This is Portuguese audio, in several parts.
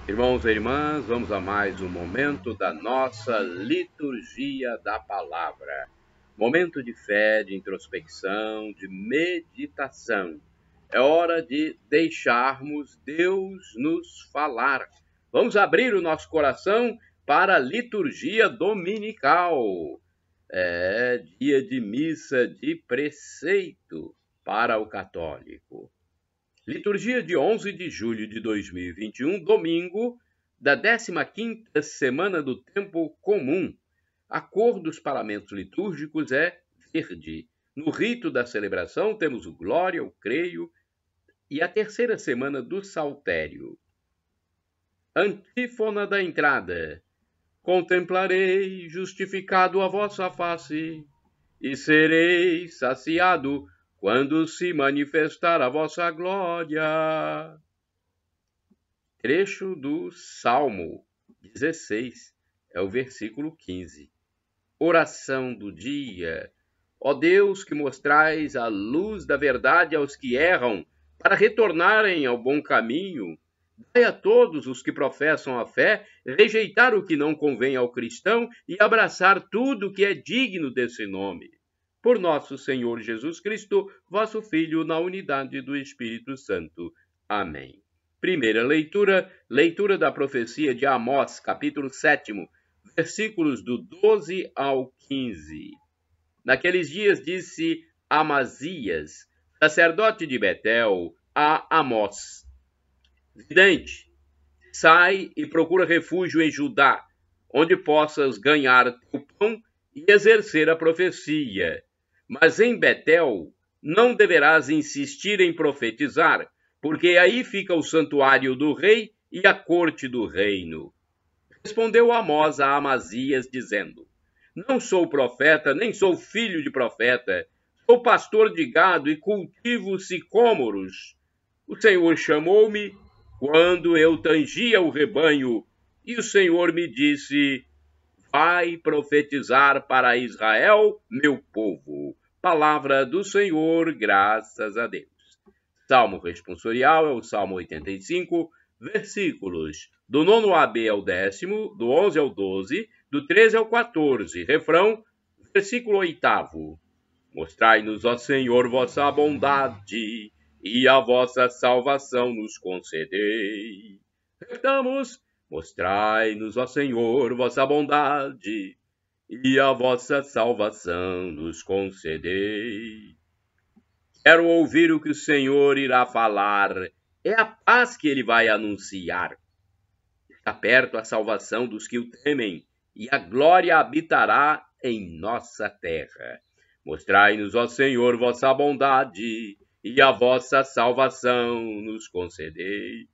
Irmãos e irmãs, vamos a mais um momento da nossa liturgia da palavra. Momento de fé, de introspecção, de meditação. É hora de deixarmos Deus nos falar. Vamos abrir o nosso coração para a liturgia dominical. É dia de missa de preceito para o católico. Liturgia de 11 de julho de 2021, domingo da 15ª semana do tempo comum. A cor dos paramentos litúrgicos é verde. No rito da celebração temos o Glória, o Creio e a terceira semana do Saltério. Antífona da entrada. Contemplarei justificado a vossa face e serei saciado quando se manifestar a vossa glória. Trecho do Salmo 16, é o versículo 15. Oração do dia. Ó Deus, que mostrais a luz da verdade aos que erram, para retornarem ao bom caminho, dai a todos os que professam a fé rejeitar o que não convém ao cristão e abraçar tudo que é digno desse nome. Por nosso Senhor Jesus Cristo, vosso Filho, na unidade do Espírito Santo. Amém. Primeira leitura, leitura da profecia de Amós, capítulo 7, versículos do 12 ao 15. Naqueles dias disse Amazias, sacerdote de Betel, a Amós: vidente, sai e procura refúgio em Judá, onde possas ganhar teu pão e exercer a profecia. Mas em Betel não deverás insistir em profetizar, porque aí fica o santuário do rei e a corte do reino. Respondeu Amós a Amazias, dizendo: não sou profeta, nem sou filho de profeta. Sou pastor de gado e cultivo sicômoros. O Senhor chamou-me quando eu tangia o rebanho, e o Senhor me disse: vai profetizar para Israel, meu povo. Palavra do Senhor, graças a Deus. Salmo responsorial é o Salmo 85, versículos do 9b ao 10º, do 11 ao 12, do 13 ao 14. Refrão, versículo 8º. Mostrai-nos, ó Senhor, vossa bondade, e a vossa salvação nos concedei. Repitamos: mostrai-nos, ó Senhor, vossa bondade, e a vossa salvação nos concedei. Quero ouvir o que o Senhor irá falar. É a paz que ele vai anunciar. Está perto a salvação dos que o temem, e a glória habitará em nossa terra. Mostrai-nos, ó Senhor, vossa bondade, e a vossa salvação nos concedei.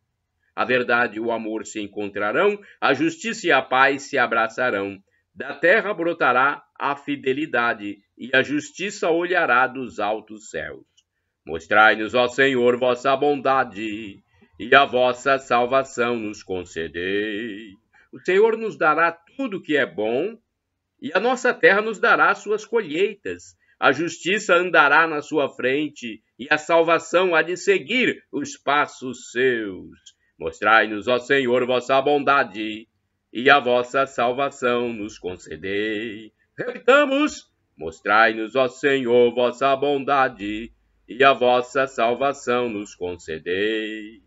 A verdade e o amor se encontrarão, a justiça e a paz se abraçarão. Da terra brotará a fidelidade, e a justiça olhará dos altos céus. Mostrai-nos, ó Senhor, vossa bondade, e a vossa salvação nos concedei. O Senhor nos dará tudo que é bom, e a nossa terra nos dará suas colheitas. A justiça andará na sua frente, e a salvação há de seguir os passos seus. Mostrai-nos, ó Senhor, vossa bondade, e a vossa salvação nos concedei. Repitamos: mostrai-nos, ó Senhor, vossa bondade, e a vossa salvação nos concedei.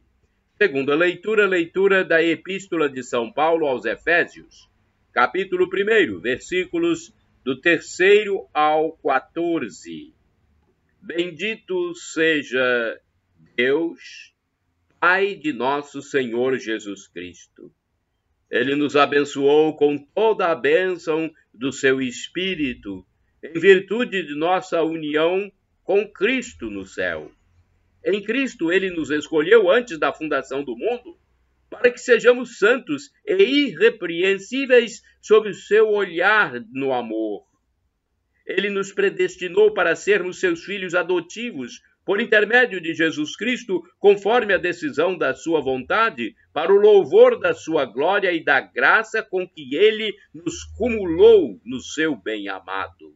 Segunda leitura, leitura da Epístola de São Paulo aos Efésios, capítulo 1, versículos do 3º ao 14. Bendito seja Deus, Pai de nosso Senhor Jesus Cristo. Ele nos abençoou com toda a bênção do seu Espírito, em virtude de nossa união com Cristo no céu. Em Cristo ele nos escolheu antes da fundação do mundo, para que sejamos santos e irrepreensíveis sob o seu olhar no amor. Ele nos predestinou para sermos seus filhos adotivos, por intermédio de Jesus Cristo, conforme a decisão da sua vontade, para o louvor da sua glória e da graça com que ele nos cumulou no seu bem-amado.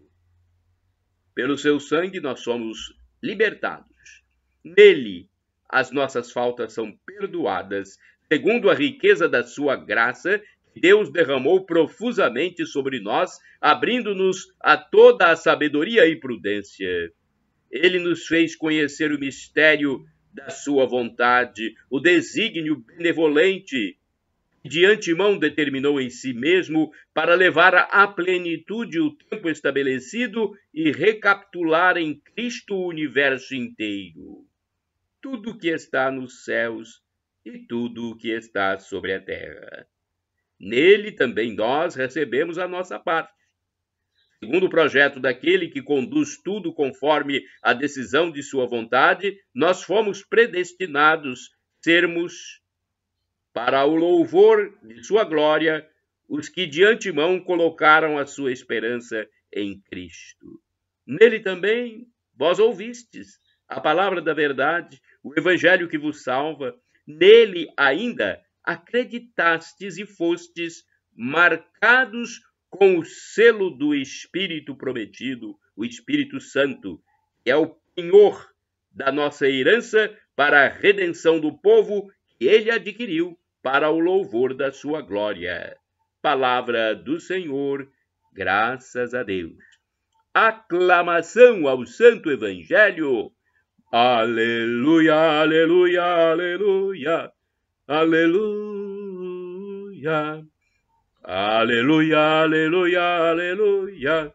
Pelo seu sangue nós somos libertados. Nele, as nossas faltas são perdoadas, segundo a riqueza da sua graça, Deus derramou profusamente sobre nós, abrindo-nos a toda a sabedoria e prudência. Ele nos fez conhecer o mistério da sua vontade, o desígnio benevolente que de antemão determinou em si mesmo para levar à plenitude o tempo estabelecido e recapitular em Cristo o universo inteiro. Tudo o que está nos céus e tudo o que está sobre a terra. Nele também nós recebemos a nossa parte. Segundo o projeto daquele que conduz tudo conforme a decisão de sua vontade, nós fomos predestinados sermos, para o louvor de sua glória, os que de antemão colocaram a sua esperança em Cristo. Nele também vós ouvistes a palavra da verdade, o evangelho que vos salva. Nele ainda acreditastes e fostes marcados com o selo do Espírito prometido, o Espírito Santo, que é o penhor da nossa herança para a redenção do povo que ele adquiriu para o louvor da sua glória. Palavra do Senhor, graças a Deus. Aclamação ao Santo Evangelho. Aleluia, aleluia, aleluia, aleluia. Aleluia, aleluia, aleluia,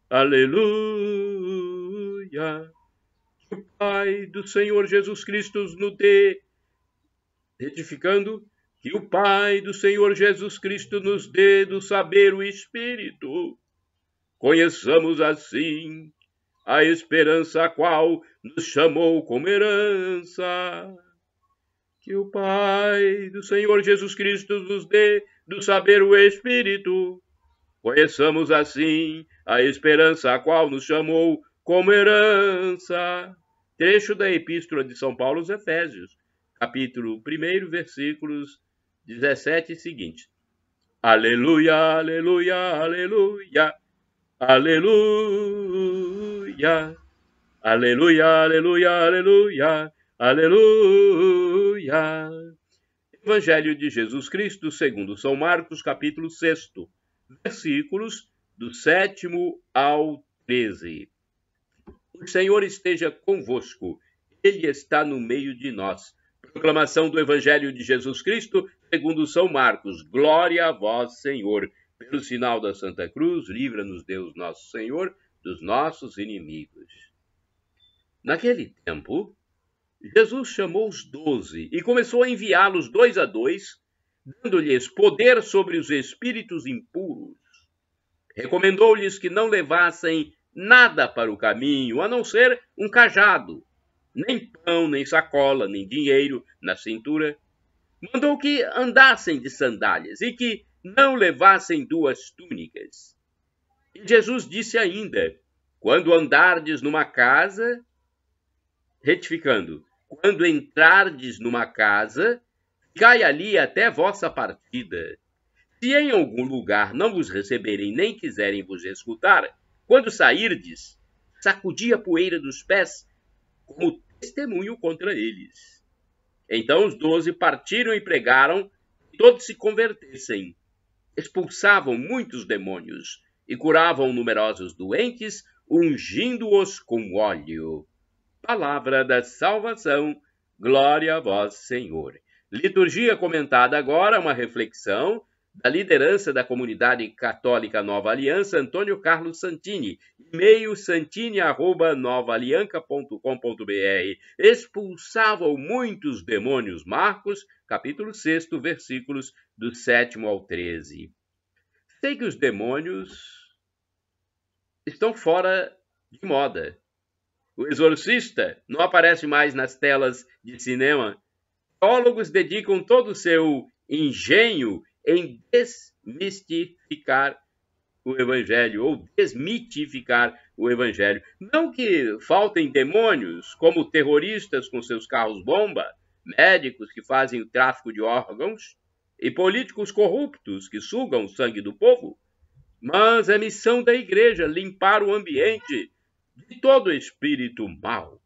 aleluia. Que o Pai do Senhor Jesus Cristo nos dê, retificando, que o Pai do Senhor Jesus Cristo nos dê do saber o Espírito. Conheçamos assim a esperança a qual nos chamou como herança. Que o Pai do Senhor Jesus Cristo nos dê do saber o Espírito. Conheçamos assim a esperança a qual nos chamou como herança. Trecho da Epístola de São Paulo aos Efésios, capítulo 1, versículos 17 e seguintes. Aleluia, aleluia, aleluia, aleluia, aleluia, aleluia, aleluia, aleluia. Evangelho de Jesus Cristo segundo São Marcos, capítulo 6, versículos do 7 ao 13. O Senhor esteja convosco, Ele está no meio de nós. Proclamação do Evangelho de Jesus Cristo segundo São Marcos. Glória a vós, Senhor. Pelo sinal da Santa Cruz, livra-nos Deus nosso Senhor dos nossos inimigos. Naquele tempo, Jesus chamou os 12 e começou a enviá-los 2 a 2, dando-lhes poder sobre os espíritos impuros. Recomendou-lhes que não levassem nada para o caminho, a não ser um cajado, nem pão, nem sacola, nem dinheiro na cintura. Mandou que andassem de sandálias e que não levassem 2 túnicas. E Jesus disse ainda: quando andardes numa casa, retificando, quando entrardes numa casa, ficai ali até vossa partida. Se em algum lugar não vos receberem nem quiserem vos escutar, quando sairdes, sacudi a poeira dos pés como testemunho contra eles. Então os 12 partiram e pregaram que todos se convertessem. Expulsavam muitos demônios e curavam numerosos doentes, ungindo-os com óleo. Palavra da salvação, glória a vós, Senhor. Liturgia comentada agora, uma reflexão da liderança da Comunidade Católica Nova Aliança, Antônio Carlos Santini, e-mail santini@novaalianca.com.br. Expulsavam muitos demônios, Marcos, capítulo 6, versículos do 7 ao 13. Sei que os demônios estão fora de moda. O Exorcista não aparece mais nas telas de cinema. Teólogos dedicam todo o seu engenho em desmistificar o Evangelho, ou desmitificar o Evangelho. Não que faltem demônios, como terroristas com seus carros-bomba, médicos que fazem o tráfico de órgãos e políticos corruptos que sugam o sangue do povo, mas é missão da Igreja limpar o ambiente de todo espírito mau.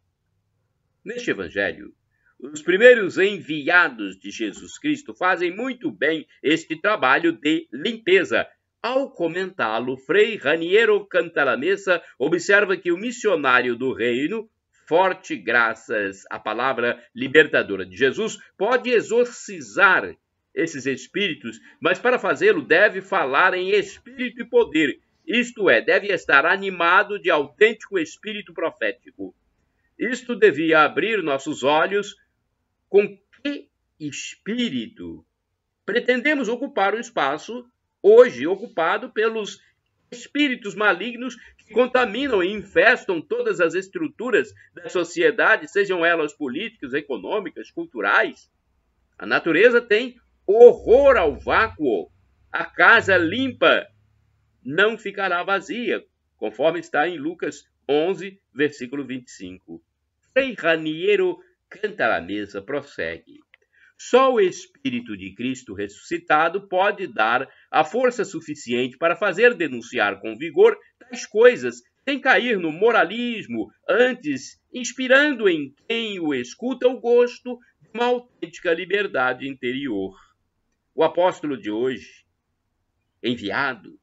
Neste Evangelho, Os primeiros enviados de Jesus Cristo fazem muito bem este trabalho de limpeza. Ao comentá-lo, Frei Raniero Cantalamessa observa que o missionário do reino, forte graças à palavra libertadora de Jesus, pode exorcizar esses espíritos, mas para fazê-lo deve falar em espírito e poder, isto é, deve estar animado de autêntico espírito profético. Isto devia abrir nossos olhos. Com que espírito pretendemos ocupar o espaço hoje ocupado pelos espíritos malignos que contaminam e infestam todas as estruturas da sociedade, sejam elas políticas, econômicas, culturais? A natureza tem horror ao vácuo. A casa limpa não ficará vazia, conforme está em Lucas 11, versículo 25. Frei Raniero Cantalamessa prossegue. Só o Espírito de Cristo ressuscitado pode dar a força suficiente para fazer denunciar com vigor tais coisas, sem cair no moralismo, antes inspirando em quem o escuta o gosto de uma autêntica liberdade interior. O apóstolo de hoje, enviado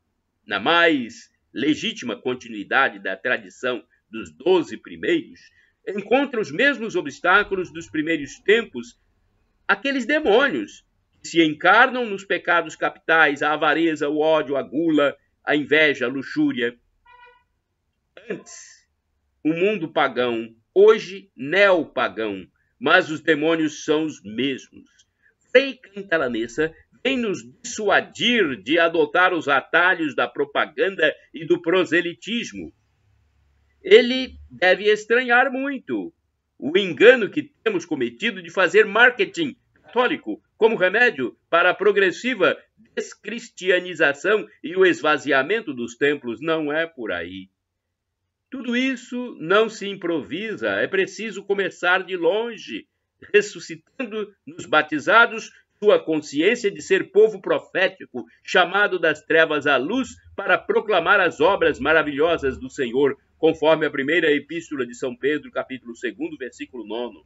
na mais legítima continuidade da tradição dos 12 primeiros, encontra os mesmos obstáculos dos primeiros tempos, aqueles demônios que se encarnam nos pecados capitais, a avareza, o ódio, a gula, a inveja, a luxúria. Antes, o mundo pagão, hoje neopagão, mas os demônios são os mesmos. Frei Cantalamessa vem nos dissuadir de adotar os atalhos da propaganda e do proselitismo. Ele deve estranhar muito o engano que temos cometido de fazer marketing católico como remédio para a progressiva descristianização e o esvaziamento dos templos. Não é por aí. Tudo isso não se improvisa, é preciso começar de longe, ressuscitando nos batizados sua consciência de ser povo profético, chamado das trevas à luz para proclamar as obras maravilhosas do Senhor, conforme a primeira epístola de São Pedro, capítulo 2, versículo 9.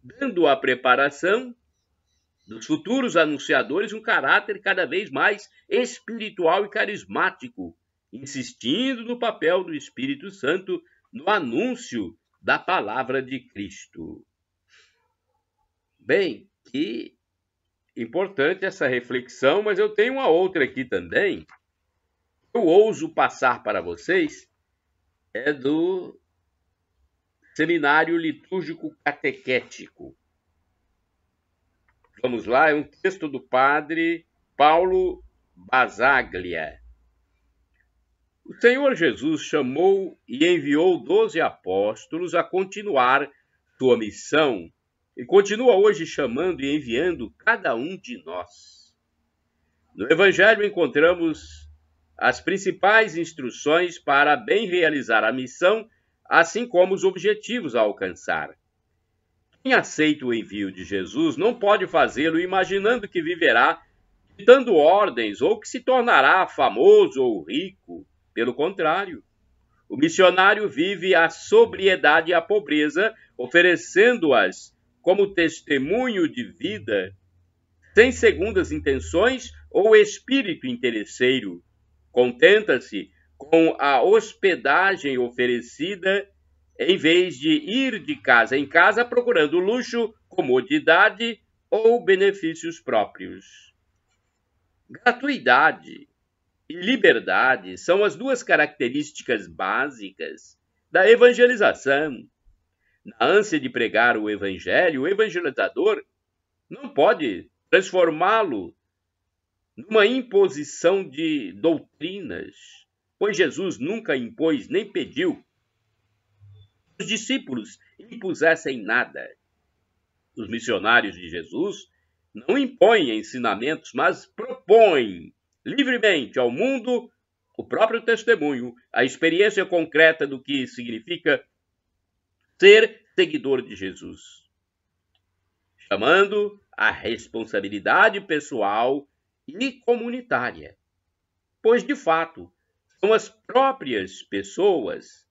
Dando à preparação dos futuros anunciadores um caráter cada vez mais espiritual e carismático, insistindo no papel do Espírito Santo no anúncio da palavra de Cristo. Bem, que importante essa reflexão, mas eu tenho uma outra aqui também. Eu ouso passar para vocês, é do Seminário Litúrgico Catequético. Vamos lá, é um texto do padre Paulo Basaglia. O Senhor Jesus chamou e enviou 12 apóstolos a continuar sua missão e continua hoje chamando e enviando cada um de nós. No Evangelho encontramos as principais instruções para bem realizar a missão, assim como os objetivos a alcançar. Quem aceita o envio de Jesus não pode fazê-lo imaginando que viverá ditando ordens ou que se tornará famoso ou rico. Pelo contrário, o missionário vive a sobriedade e a pobreza, oferecendo-as como testemunho de vida, sem segundas intenções ou espírito interesseiro. Contenta-se com a hospedagem oferecida, em vez de ir de casa em casa procurando luxo, comodidade ou benefícios próprios. Gratuidade e liberdade são as duas características básicas da evangelização. Na ânsia de pregar o evangelho, o evangelizador não pode transformá-lo numa imposição de doutrinas, pois Jesus nunca impôs nem pediu que os discípulos impusessem nada. Os missionários de Jesus não impõem ensinamentos, mas propõem livremente ao mundo o próprio testemunho, a experiência concreta do que significa ser seguidor de Jesus, chamando a responsabilidade pessoal e comunitária, pois, de fato, são as próprias pessoas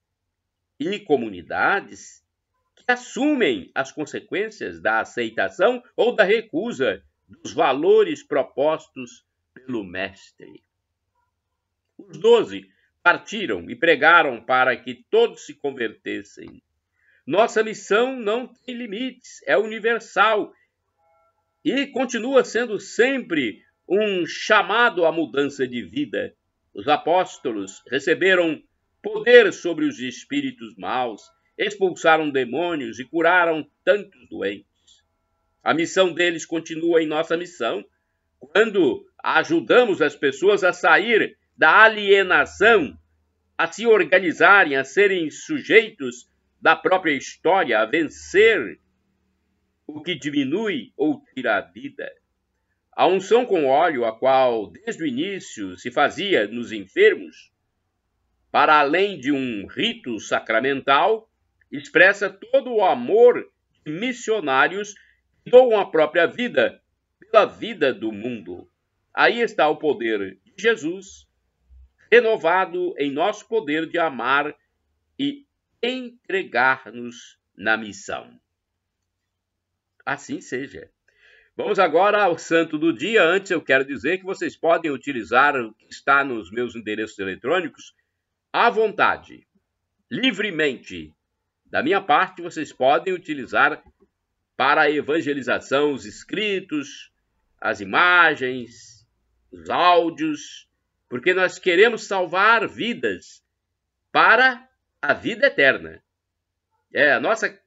e comunidades que assumem as consequências da aceitação ou da recusa dos valores propostos pelo Mestre. Os 12 partiram e pregaram para que todos se convertessem. Nossa missão não tem limites, é universal e continua sendo sempre um chamado à mudança de vida. Os apóstolos receberam poder sobre os espíritos maus, expulsaram demônios e curaram tantos doentes. A missão deles continua em nossa missão, quando ajudamos as pessoas a sair da alienação, a se organizarem, a serem sujeitos da própria história, a vencer o que diminui ou tira a vida. A unção com óleo, a qual desde o início se fazia nos enfermos, para além de um rito sacramental, expressa todo o amor de missionários que doam a própria vida pela vida do mundo. Aí está o poder de Jesus, renovado em nosso poder de amar e entregar-nos na missão. Assim seja. Vamos agora ao santo do dia. Antes eu quero dizer que vocês podem utilizar o que está nos meus endereços eletrônicos à vontade, livremente. Da minha parte, vocês podem utilizar para a evangelização os escritos, as imagens, os áudios, porque nós queremos salvar vidas para a vida eterna. A nossa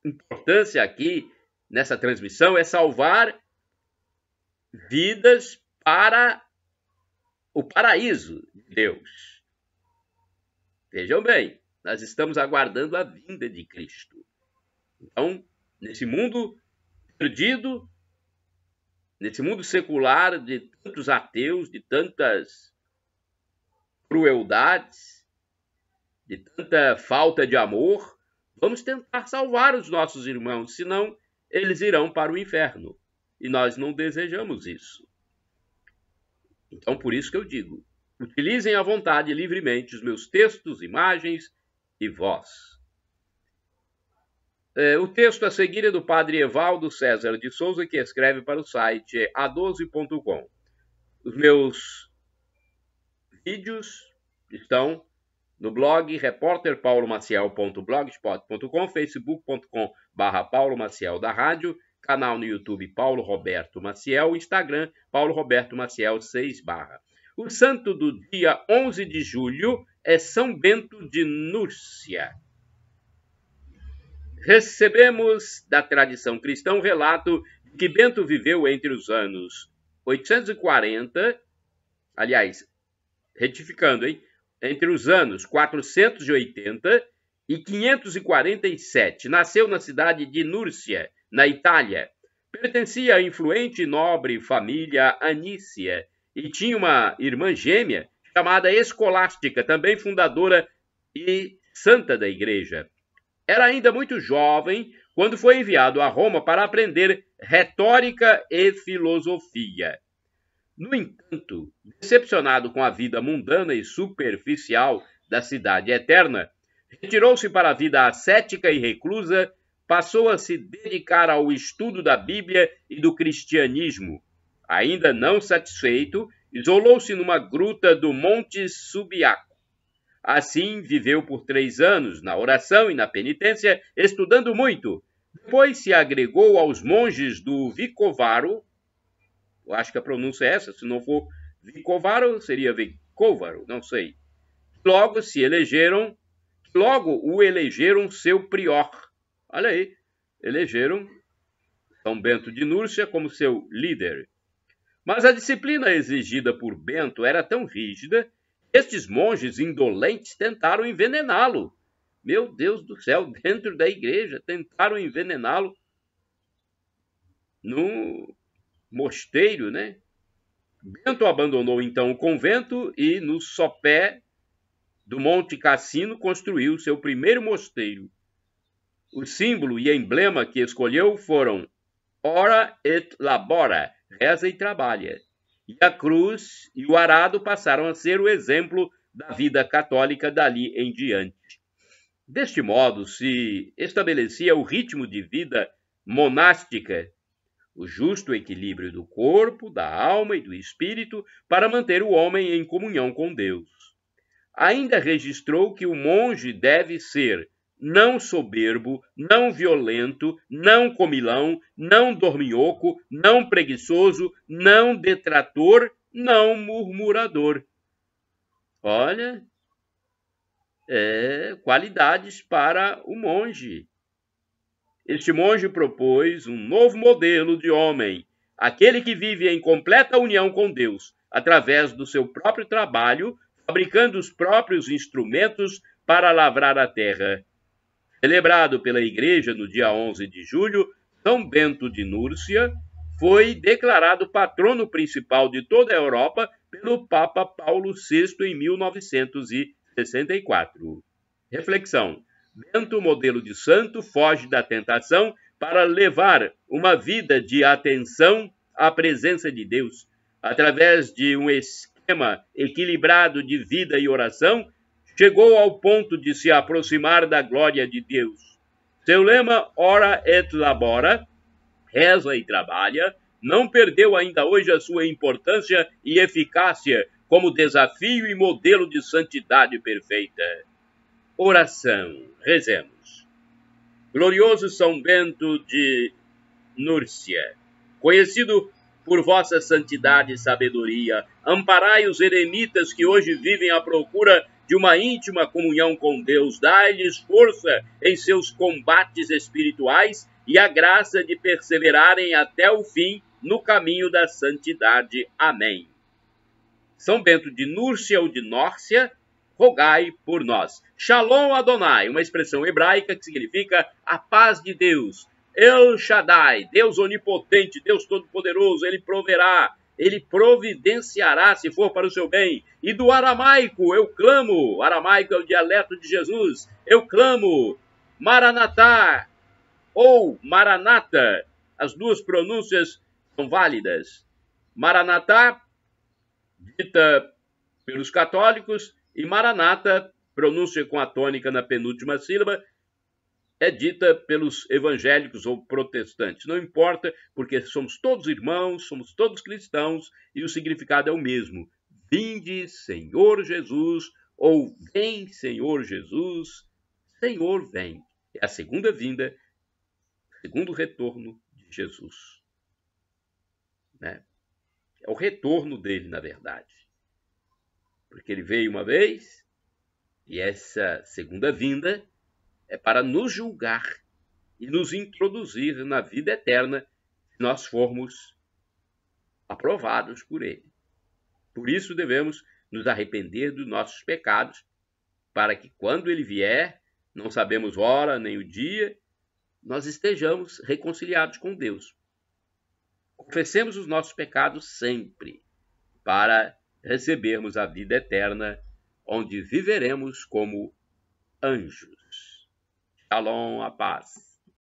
importância aqui nessa transmissão é salvar vidas para o paraíso de Deus. Vejam bem, nós estamos aguardando a vinda de Cristo. Então, nesse mundo perdido, nesse mundo secular de tantos ateus, de tantas crueldades, de tanta falta de amor, vamos tentar salvar os nossos irmãos, senão eles irão para o inferno. E nós não desejamos isso. Então, por isso que eu digo, utilizem à vontade, livremente, os meus textos, imagens e voz. O texto a seguir é do padre Evaldo César de Souza, que escreve para o site a12.com. Os meus vídeos estão no blog repórterpaulomaciel.blogspot.com, facebook.com/Paulo Maciel da Rádio, canal no YouTube Paulo Roberto Maciel, Instagram Paulo Roberto Maciel 6 /. O santo do dia 11 de julho é São Bento de Núrcia. Recebemos da tradição cristã um relato de que Bento viveu entre os anos 840, aliás, retificando, entre os anos 480 e 547. Nasceu na cidade de Núrcia, na Itália. Pertencia à influente e nobre família Anícia e tinha uma irmã gêmea chamada Escolástica, também fundadora e santa da igreja. Era ainda muito jovem quando foi enviado a Roma para aprender retórica e filosofia. No entanto, decepcionado com a vida mundana e superficial da cidade eterna, retirou-se para a vida ascética e reclusa, passou a se dedicar ao estudo da Bíblia e do cristianismo. Ainda não satisfeito, isolou-se numa gruta do Monte Subiaco. Assim, viveu por 3 anos na oração e na penitência, estudando muito. Depois se agregou aos monges do Vicovaro. Eu acho que a pronúncia é essa, se não for Vicovaro, seria Vicovaro, não sei. Logo o elegeram seu prior. Olha aí, elegeram São Bento de Núrcia como seu líder. Mas a disciplina exigida por Bento era tão rígida, estes monges indolentes tentaram envenená-lo. Meu Deus do céu, dentro da igreja, tentaram envenená-lo no mosteiro, né? Bento abandonou então o convento e no sopé do Monte Cassino construiu seu primeiro mosteiro. O símbolo e emblema que escolheu foram ora et labora, reza e trabalha. E a cruz e o arado passaram a ser o exemplo da vida católica dali em diante. Deste modo se estabelecia o ritmo de vida monástica, o justo equilíbrio do corpo, da alma e do espírito para manter o homem em comunhão com Deus. Ainda registrou que o monge deve ser não soberbo, não violento, não comilão, não dorminhoco, não preguiçoso, não detrator, não murmurador. Olha, qualidades para o monge. Este monge propôs um novo modelo de homem, aquele que vive em completa união com Deus, através do seu próprio trabalho, fabricando os próprios instrumentos para lavrar a terra. Celebrado pela Igreja no dia 11 de julho, São Bento de Núrcia foi declarado patrono principal de toda a Europa pelo Papa Paulo VI em 1964. Reflexão: Bento, modelo de santo, foge da tentação para levar uma vida de atenção à presença de Deus. Através de um esquema equilibrado de vida e oração, chegou ao ponto de se aproximar da glória de Deus. Seu lema, ora et labora, reza e trabalha, não perdeu ainda hoje a sua importância e eficácia como desafio e modelo de santidade perfeita. Oração, rezemos. Glorioso São Bento de Núrcia, conhecido por vossa santidade e sabedoria, amparai os eremitas que hoje vivem à procura de uma íntima comunhão com Deus, dai-lhes força em seus combates espirituais e a graça de perseverarem até o fim no caminho da santidade. Amém. São Bento de Núrcia ou de Nórcia, rogai por nós. Shalom Adonai, uma expressão hebraica que significa a paz de Deus. El Shaddai, Deus onipotente, Deus todo-poderoso, Ele proverá, Ele providenciará se for para o seu bem. E do aramaico, eu clamo, aramaico é o dialeto de Jesus, eu clamo, Maranatá ou Maranata, as duas pronúncias são válidas. Maranatá, dita pelos católicos, e Maranata, pronúncia com a tônica na penúltima sílaba, é dita pelos evangélicos ou protestantes. Não importa, porque somos todos irmãos, somos todos cristãos e o significado é o mesmo. Vinde, Senhor Jesus, ou vem, Senhor Jesus, Senhor vem. É a segunda vinda, segundo retorno de Jesus. Né? É o retorno dele, na verdade. Porque ele veio uma vez, e essa segunda vinda é para nos julgar e nos introduzir na vida eterna se nós formos aprovados por ele. Por isso devemos nos arrepender dos nossos pecados, para que quando ele vier, não sabemos hora nem o dia, nós estejamos reconciliados com Deus. Confessemos os nossos pecados sempre, para recebermos a vida eterna, onde viveremos como anjos. Shalom, a paz.